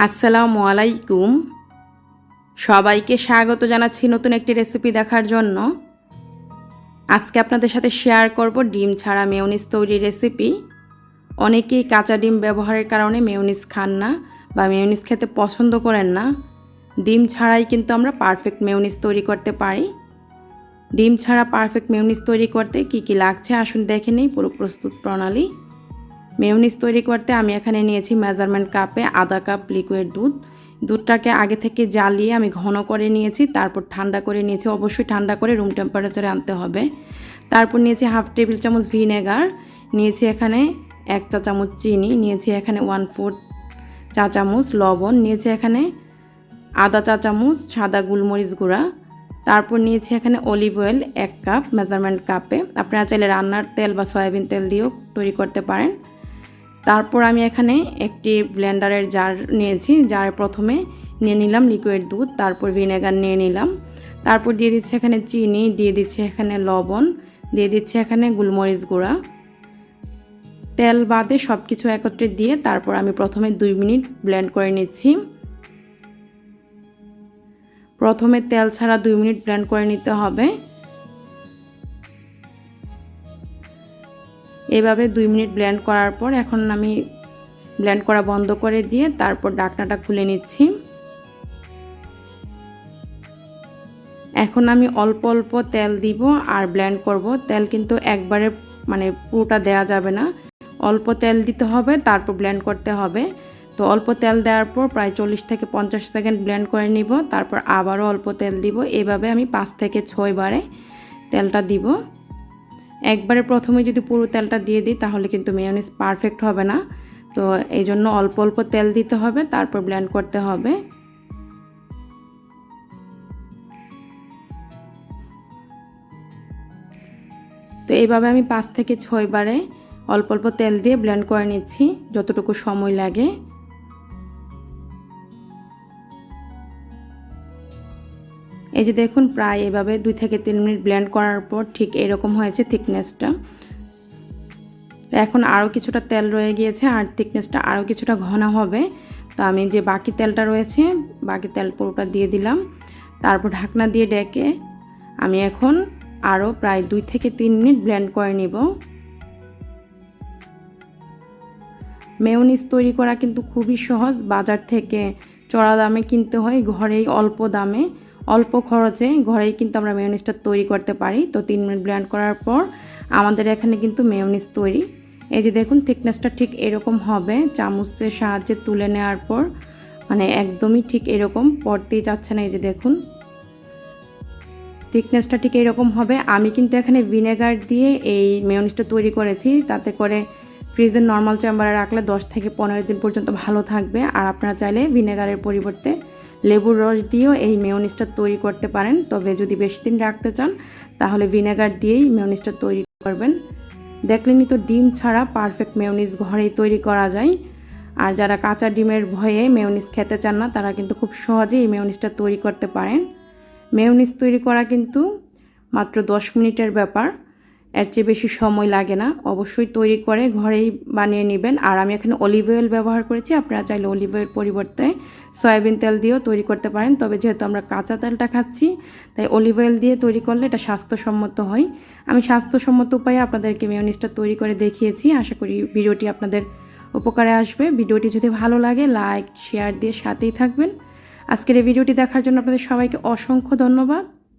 আসসালামু আলাইকুম। সবাইকে স্বাগত জানাচ্ছি নতুন একটি রেসিপি দেখার জন্য। আজকে আপনাদের সাথে শেয়ার করব ডিম ছাড়া মেয়োনিজ তৈরির রেসিপি। অনেকেই কাঁচা ডিম ব্যবহারের কারণে মেয়োনিজ খান না বা মেয়োনিজ খেতে পছন্দ করেন না। ডিম ছাড়াই কিন্তু আমরা পারফেক্ট মেয়োনিজ তৈরি করতে পারি। ডিম ছাড়া পারফেক্ট মেয়োনিজ তৈরি করতে কি কি লাগছে আসুন দেখে নেই পুরো প্রস্তুত প্রণালী। মেয়োনিজ তৈরি করতে আমি এখানে নিয়েছি মেজারমেন্ট কাপে আধা কাপ লিকুইড দুধ। দুধটাকে আগে থেকে জ্বালিয়ে আমি ঘন করে নিয়েছি, তারপর ঠান্ডা করে নিয়েছি। অবশ্যই ঠান্ডা করে রুম টেম্পারেচারে আনতে হবে। তারপর নিয়েছি হাফ টেবিল চামচ ভিনেগার, নিয়েছি এখানে 1 চা চামচ চিনি, নিয়েছি এখানে 1/4 চা চামচ লবণ, নিয়েছি এখানে আধা চা চামচ সাদা গোলমরিচ গুঁড়া। তারপর নিয়েছি এখানে অলিভ অয়েল 1 কাপ মেজারমেন্ট কাপে। আপনারা চাইলে রান্নার তেল বা সয়াবিন তেল দিয়েও তৈরি করতে পারেন। তারপর আমি এখানে একটি ব্লেন্ডারের জার নিয়েছি। জারে প্রথমে নিয়ে নিলাম লিকুইড দুধ, তারপর ভিনেগার নিয়ে নিলাম, তারপর দিয়ে দিচ্ছি এখানে চিনি, দিয়ে দিচ্ছি এখানে লবণ, দিয়ে দিচ্ছি এখানে গোলমরিচ গুঁড়া। তেল বাদে সব কিছু একত্রে দিয়ে তারপর আমি প্রথমে 2 মিনিট ব্লেন্ড করে নিচ্ছি। প্রথমে তেল ছাড়া 2 মিনিট ব্লেন্ড করে নিতে হবে। এভাবে 2 মিনিট ব্লেন্ড করার পর এখন আমি ব্লেন্ড করা বন্ধ করে দিয়ে তারপর ঢাকনাটা খুলে নিচ্ছি। এখন আমি অল্প অল্প তেল দিব আর ব্লেন্ড করব। তেল কিন্তু একবারে পুরোটা দেয়া যাবে না, অল্প তেল দিতে হবে, তারপর ব্লেন্ড করতে হবে। তো অল্প তেল দেওয়ার পর প্রায় 40 থেকে 50 সেকেন্ড ব্লেন্ড করে নিব, তারপর আবারও অল্প তেল দিব। এভাবে আমি 5 থেকে 6 বারে তেলটা দিব। একবারে প্রথমে যদি পুরো তেলটা দিয়ে দিই তাহলে কিন্তু মেয়োনিজ পারফেক্ট হবে না। তো এই জন্য অল্প অল্প তেল দিতে হবে, তারপর ব্লেন্ড করতে হবে। তো এইভাবে আমি 5 থেকে 6 বারে অল্প অল্প তেল দিয়ে ব্লেন্ড করে নিচ্ছি যতটুকু সময় লাগে। এই যে দেখুন প্রায় এভাবে 2 থেকে 3 মিনিট ব্লেন্ড করার পর ঠিক এরকম হয়েছে থিকনেসটা। তো এখন আরও কিছুটা তেল রয়ে গিয়েছে আর থিকনেসটা আরও কিছুটা ঘন হবে। তো আমি যে বাকি তেলটা রয়েছে বাকি তেল পুরোটা দিয়ে দিলাম, তারপর ঢাকনা দিয়ে ঢেকে আমি এখন আরও প্রায় 2 থেকে 3 মিনিট ব্লেন্ড করে নিব। মেয়োনিজ তৈরি করা কিন্তু খুবই সহজ। বাজার থেকে চড়া দামে কিনতে হয়, ঘরেই অল্প দামে অল্প খরচে ঘরেই কিন্তু আমরা মেয়োনিজটা তৈরি করতে পারি। তো 3 মিনিট ব্লেন্ড করার পর আমাদের এখানে কিন্তু মেয়োনিজ তৈরি। এই যে দেখুন থিকনেসটা ঠিক এরকম হবে। চামচের সাহায্যে তুলে নেওয়ার পর একদমই ঠিক এরকম পড়তেই যাচ্ছে না। এই যে দেখুন থিকনেসটা ঠিক এরকম হবে। আমি কিন্তু এখানে ভিনেগার দিয়ে এই মেয়োনিজটা তৈরি করেছি, তাতে করে ফ্রিজের নর্মাল চেম্বারে রাখলে 10 থেকে 15 দিন পর্যন্ত ভালো থাকবে। আর আপনারা চাইলে ভিনেগারের পরিবর্তে লেবুর রস দিয়েও এই মেয়োনিজটা তৈরি করতে পারেন। তবে যদি বেশি দিন রাখতে চান তাহলে ভিনেগার দিয়েই মেয়োনিজটা তৈরি করবেন। দেখলেনই তো ডিম ছাড়া পারফেক্ট মেয়োনিজ ঘরেই তৈরি করা যায়। আর যারা কাঁচা ডিমের ভয়ে মেয়োনিজ খেতে চান না তারা কিন্তু খুব সহজেই এই মেয়োনিজটা তৈরি করতে পারেন। মেয়োনিজ তৈরি করা কিন্তু মাত্র 10 মিনিটের ব্যাপার, এর চেয়ে বেশি সময় লাগে না। অবশ্যই তৈরি করে ঘরেই বানিয়ে নেবেন। আর আমি এখানে অলিভ অয়েল ব্যবহার করেছি, আপনারা চাইলে অলিভ অয়েল পরিবর্তে সয়াবিন তেল দিয়েও তৈরি করতে পারেন। তবে যেহেতু আমরা কাঁচা তেলটা খাচ্ছি তাই অলিভ অয়েল দিয়ে তৈরি করলে এটা স্বাস্থ্যসম্মত হয়। আমি স্বাস্থ্যসম্মত উপায়ে আপনাদেরকে মেয়োনিজটা তৈরি করে দেখিয়েছি। আশা করি ভিডিওটি আপনাদের উপকারে আসবে। ভিডিওটি যদি ভালো লাগে লাইক শেয়ার দিয়ে সাথেই থাকবেন। আজকের এই ভিডিওটি দেখার জন্য আপনাদের সবাইকে অসংখ্য ধন্যবাদ।